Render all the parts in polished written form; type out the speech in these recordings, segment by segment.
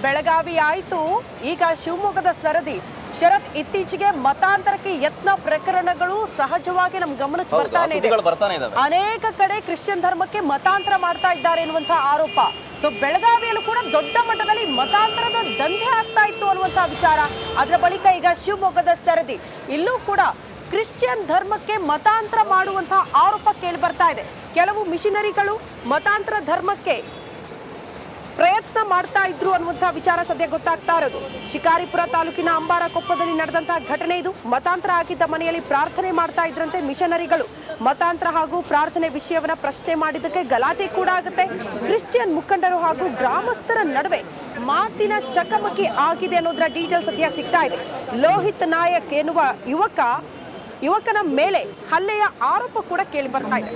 ಬೆಳಗಾವಿ ಆಯ್ತು, ಈಗ ಶಿವಮೊಗ್ಗದ ಸರದಿ. ಶರತ್, ಇತ್ತೀಚೆಗೆ ಮತಾಂತರಕ್ಕೆ ಯತ್ನ ಪ್ರಕರಣಗಳು ಸಹಜವಾಗಿ ನಮ್ಮ ಗಮನಕ್ಕೆ ಬರ್ತಾನೆ ಇದೆ. ಅನೇಕ ಕಡೆ ಕ್ರಿಶ್ಚಿಯನ್ ಧರ್ಮಕ್ಕೆ ಮತಾಂತರ ಮಾಡ್ತಾ ಇದ್ದಾರೆ ಎನ್ನುವಂತಹ ಆರೋಪ. ಸೊ ಬೆಳಗಾವಿಯಲ್ಲೂ ಕೂಡ ದೊಡ್ಡ ಮಟ್ಟದಲ್ಲಿ ಮತಾಂತರದ ದಂಧೆ ಆಗ್ತಾ ಇತ್ತು ಅನ್ನುವಂತಹ ವಿಚಾರ. ಅದರ ಬಳಿಕ ಈಗ ಶಿವಮೊಗ್ಗದ ಸರದಿ. ಇಲ್ಲೂ ಕೂಡ ಕ್ರಿಶ್ಚಿಯನ್ ಧರ್ಮಕ್ಕೆ ಮತಾಂತರ ಮಾಡುವಂತಹ ಆರೋಪ ಕೇಳಿ ಬರ್ತಾ ಇದೆ. ಕೆಲವು ಮಿಷನರಿಗಳು ಮತಾಂತರ ಧರ್ಮಕ್ಕೆ ಪ್ರಯತ್ನ ಮಾಡ್ತಾ ಇದ್ರು ಅನ್ನುವಂತಹ ವಿಚಾರ ಸದ್ಯ ಗೊತ್ತಾಗ್ತಾ ಇರೋದು. ಶಿಕಾರಿಪುರ ತಾಲೂಕಿನ ಅಂಬಾರಕೊಪ್ಪದಲ್ಲಿ ನಡೆದಂತಹ ಘಟನೆ ಇದು. ಮತಾಂತರ ಆಗಿದ್ದ ಮನೆಯಲ್ಲಿ ಪ್ರಾರ್ಥನೆ ಮಾಡ್ತಾ ಇದ್ರಂತೆ ಮಿಷನರಿಗಳು. ಮತಾಂತರ ಹಾಗೂ ಪ್ರಾರ್ಥನೆ ವಿಷಯವನ್ನ ಪ್ರಶ್ನೆ ಮಾಡಿದ್ದಕ್ಕೆ ಗಲಾಟೆ ಕೂಡ ಆಗುತ್ತೆ. ಕ್ರಿಶ್ಚಿಯನ್ ಮುಖಂಡರು ಹಾಗೂ ಗ್ರಾಮಸ್ಥರ ನಡುವೆ ಮಾತಿನ ಚಕಮಕಿ ಆಗಿದೆ ಅನ್ನೋದರ ಡೀಟೇಲ್ಸ್ ಸದ್ಯ ಸಿಗ್ತಾ ಇದೆ. ಲೋಹಿತ್ ನಾಯಕ್ ಎನ್ನುವ ಯುವಕನ ಮೇಲೆ ಹಲ್ಲೆಯ ಆರೋಪ ಕೂಡ ಕೇಳಿ ಬರ್ತಾ ಇದೆ.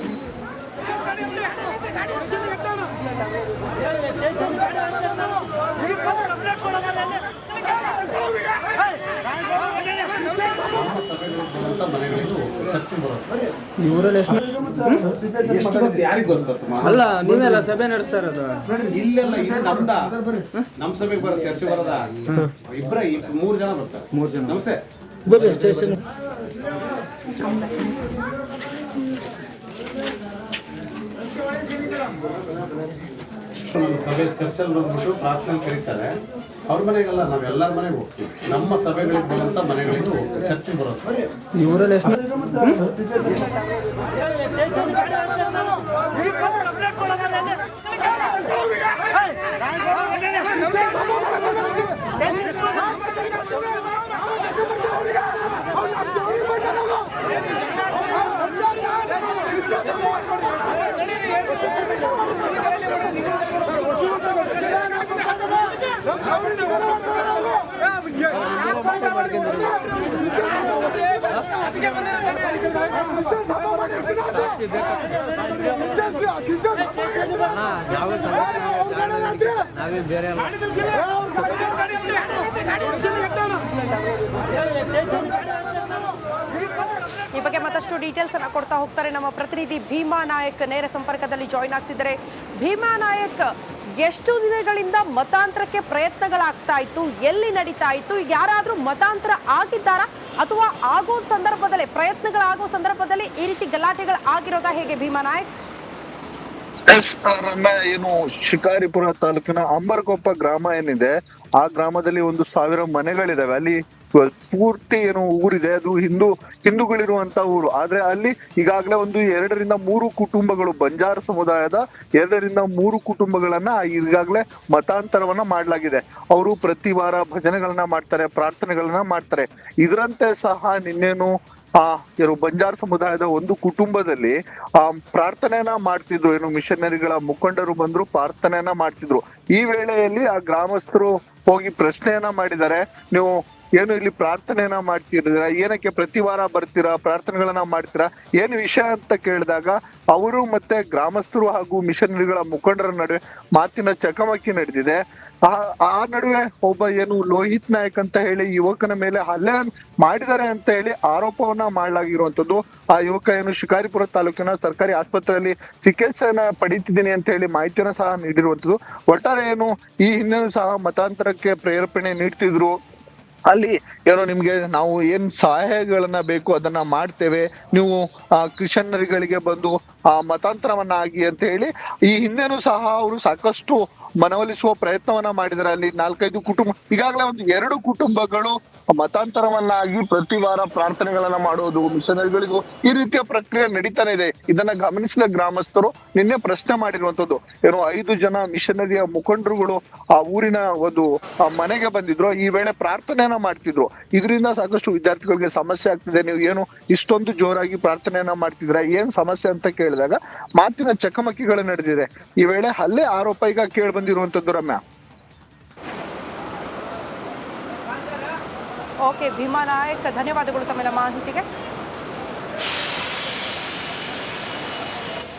ಅಲ್ಲ ನೀವೆಲ್ಲ ಸಭೆ ನಡೆಸ್ತಾ ಇರೋದು ಇಲ್ಲೆಲ್ಲ ನಮ್ಮ ಸಭೆಗೆ ಬರೋ ಚರ್ಚೆ ಬರೋದ ಇಬ್ಬರ 3 ಜನ ಬರ್ತಾರೆ. 3 ಜನ. ನಮಸ್ತೆ ಬರ್ರಿ ಸ್ಟೇಷನ್. ಸಭೆ ಚರ್ಚೆಲ್ಲಿ ಬಂದ್ಬಿಟ್ಟು ಪ್ರಾರ್ಥನೆ ಕರೀತಾರೆ. ಅವ್ರ ಮನೆಗೆಲ್ಲ ನಾವೆಲ್ಲರ ಮನೆಗೆ ಹೋಗ್ತೀವಿ. ನಮ್ಮ ಸಭೆಗಳಿಗೆ ಬರುವಂತ ಮನೆಗಳಿಗೂ ಹೋಗ್ತೀವಿ. ಚರ್ಚೆಗೆ ಬರೋದು ಇವರಲ್ಲಿ ಎಷ್ಟು ನಾವೇ ಬೇರೆ ಈ ಬಗ್ಗೆ ಮತ್ತಷ್ಟು ಡೀಟೇಲ್ಸ್ ಅನ್ನ ಕೊಡ್ತಾ ಹೋಗ್ತಾರೆ ನಮ್ಮ ಪ್ರತಿನಿಧಿ ಭೀಮಾ ನಾಯಕ್. ನೇರ ಸಂಪರ್ಕದಲ್ಲಿ ಜಾಯಿನ್ ಆಗ್ತಿದ್ದಾರೆ. ಭೀಮಾ ನಾಯಕ್, ಎಷ್ಟು ದಿನಗಳಿಂದ ಮತಾಂತರಕ್ಕೆ ಪ್ರಯತ್ನಗಳಾಗ್ತಾ ಇತ್ತು, ಎಲ್ಲಿ ನಡೀತಾ ಇತ್ತು, ಯಾರಾದ್ರೂ ಮತಾಂತರ ಆಗಿದ್ದಾರಾ ಅಥವಾ ಆಗೋ ಸಂದರ್ಭದಲ್ಲಿ ಪ್ರಯತ್ನಗಳಾಗೋ ಸಂದರ್ಭದಲ್ಲಿ ಈ ರೀತಿ ಗಲಾಟೆಗಳು ಆಗಿರೋದಾ, ಹೇಗೆ ಭೀಮಾ ನಾಯಕ್? ಏನು ಶಿಕಾರಿಪುರ ತಾಲೂಕಿನ ಅಂಬರಕೊಪ್ಪ ಗ್ರಾಮ ಏನಿದೆ, ಆ ಗ್ರಾಮದಲ್ಲಿ 1,000 ಮನೆಗಳಿದಾವೆ. ಅಲ್ಲಿ ಪೂರ್ತಿ ಏನು ಊರಿದೆ, ಅದು ಹಿಂದೂಗಳಿರುವಂತ ಊರು. ಆದ್ರೆ ಅಲ್ಲಿ ಈಗಾಗಲೇ 2 ರಿಂದ 3 ಕುಟುಂಬಗಳು, ಬಂಜಾರ ಸಮುದಾಯದ 2 ರಿಂದ 3 ಕುಟುಂಬಗಳನ್ನ ಈಗಾಗಲೇ ಮತಾಂತರವನ್ನ ಮಾಡಲಾಗಿದೆ. ಅವರು ಪ್ರತಿ ವಾರ ಭಜನೆಗಳನ್ನ ಮಾಡ್ತಾರೆ, ಪ್ರಾರ್ಥನೆಗಳನ್ನ ಮಾಡ್ತಾರೆ. ಇದರಂತೆ ಸಹ ನಿನ್ನೇನು ಬಂಜಾರ ಸಮುದಾಯದ ಒಂದು ಕುಟುಂಬದಲ್ಲಿ ಪ್ರಾರ್ಥನೆಯನ್ನ ಮಾಡ್ತಿದ್ರು. ಏನು ಮಿಷನರಿಗಳ ಮುಖಂಡರು ಬಂದ್ರು, ಪ್ರಾರ್ಥನೆಯನ್ನ ಮಾಡ್ತಿದ್ರು. ಈ ವೇಳೆಯಲ್ಲಿ ಆ ಗ್ರಾಮಸ್ಥರು ಹೋಗಿ ಪ್ರಶ್ನೆಯನ್ನ ಮಾಡಿದ್ದಾರೆ, ನೀವು ಏನು ಇಲ್ಲಿ ಪ್ರಾರ್ಥನೆಯನ್ನ ಮಾಡ್ತಿರ, ಏನಕ್ಕೆ ಪ್ರತಿ ವಾರ ಬರ್ತೀರಾ, ಪ್ರಾರ್ಥನೆಗಳನ್ನ ಮಾಡ್ತೀರಾ, ಏನು ವಿಷಯ ಅಂತ ಕೇಳಿದಾಗ ಅವರು ಮತ್ತೆ ಗ್ರಾಮಸ್ಥರು ಹಾಗೂ ಮಿಷನರಿಗಳ ಮುಖಂಡರ ನಡುವೆ ಮಾತಿನ ಚಕಮಕಿ ನಡೆದಿದೆ. ಆ ನಡುವೆ ಒಬ್ಬ ಏನು ಲೋಹಿತ್ ನಾಯಕ್ ಅಂತ ಹೇಳಿ ಯುವಕನ ಮೇಲೆ ಹಲ್ಲೆ ಮಾಡಿದ್ದಾರೆ ಅಂತ ಹೇಳಿ ಆರೋಪವನ್ನ ಮಾಡಲಾಗಿರುವಂತದ್ದು. ಆ ಯುವಕ ಏನು ಶಿಕಾರಿಪುರ ತಾಲೂಕಿನ ಸರ್ಕಾರಿ ಆಸ್ಪತ್ರೆಯಲ್ಲಿ ಚಿಕಿತ್ಸೆಯನ್ನ ಪಡೀತಿದ್ದೀನಿ ಅಂತ ಹೇಳಿ ಮಾಹಿತಿಯನ್ನ ಸಹ ನೀಡಿರುವಂತದ್ದು. ಒಟ್ಟಾರೆ ಏನು ಈ ಹಿಂದೆನೂ ಸಹ ಮತಾಂತರಕ್ಕೆ ಪ್ರೇರೇಪಣೆ ನೀಡ್ತಿದ್ರು. ಅಲ್ಲಿ ಏನೋ ನಿಮ್ಗೆ ನಾವು ಏನ್ ಸಹಾಯಗಳನ್ನ ಬೇಕು ಅದನ್ನ ಮಾಡ್ತೇವೆ, ನೀವು ಕ್ರಿಶ್ಚಿಯನ್ನರಿಗಳಿಗೆ ಬಂದು ಮತಾಂತರವನ್ನ ಆಗಿ ಅಂತ ಹೇಳಿ ಈ ಹಿಂದೆನೂ ಸಹ ಅವರು ಸಾಕಷ್ಟು ಮನವೊಲಿಸುವ ಪ್ರಯತ್ನವನ್ನ ಮಾಡಿದ್ದಾರೆ. ಅಲ್ಲಿ 4-5 ಕುಟುಂಬ, ಈಗಾಗಲೇ 2 ಕುಟುಂಬಗಳು ಮತಾಂತರವನ್ನಾಗಿ ಪ್ರತಿ ವಾರ ಪ್ರಾರ್ಥನೆಗಳನ್ನ ಮಾಡೋದು, ಮಿಷನರಿಗಳಿಗೂ ಈ ರೀತಿಯ ಪ್ರಕ್ರಿಯೆ ನಡೀತಾನೆ ಇದೆ. ಇದನ್ನ ಗಮನಿಸಿದ ಗ್ರಾಮಸ್ಥರು ನಿನ್ನೆ ಪ್ರಶ್ನೆ ಮಾಡಿರುವಂತದ್ದು. ಏನು 5 ಜನ ಮಿಷನರಿಯ ಮುಖಂಡರುಗಳು ಆ ಊರಿನ ಒಂದು ಮನೆಗೆ ಬಂದಿದ್ರು. ಈ ವೇಳೆ ಪ್ರಾರ್ಥನೆಯನ್ನ ಮಾಡ್ತಿದ್ರು. ಇದರಿಂದ ಸಾಕಷ್ಟು ವಿದ್ಯಾರ್ಥಿಗಳಿಗೆ ಸಮಸ್ಯೆ ಆಗ್ತಿದೆ. ನೀವು ಏನು ಇಷ್ಟೊಂದು ಜೋರಾಗಿ ಪ್ರಾರ್ಥನೆಯನ್ನ ಮಾಡ್ತಿದ್ರ, ಏನ್ ಸಮಸ್ಯೆ ಅಂತ ಕೇಳಿದಾಗ ಮಾತಿನ ಚಕಮಕಿಗಳು ನಡೆದಿದೆ. ಈ ವೇಳೆ ಹಲ್ಲೆ ಆರೋಪ ಈಗ ಕೇಳಿ ಬಂದಿರುವಂತದ್ದು. ರಮ್ಯಾ, ಓಕೆ ಭೀಮಾ ನಾಯಕ್, ಧನ್ಯವಾದಗಳು ತಮ್ಮೆಲ್ಲ ಮಾಹಿತಿಗೆ.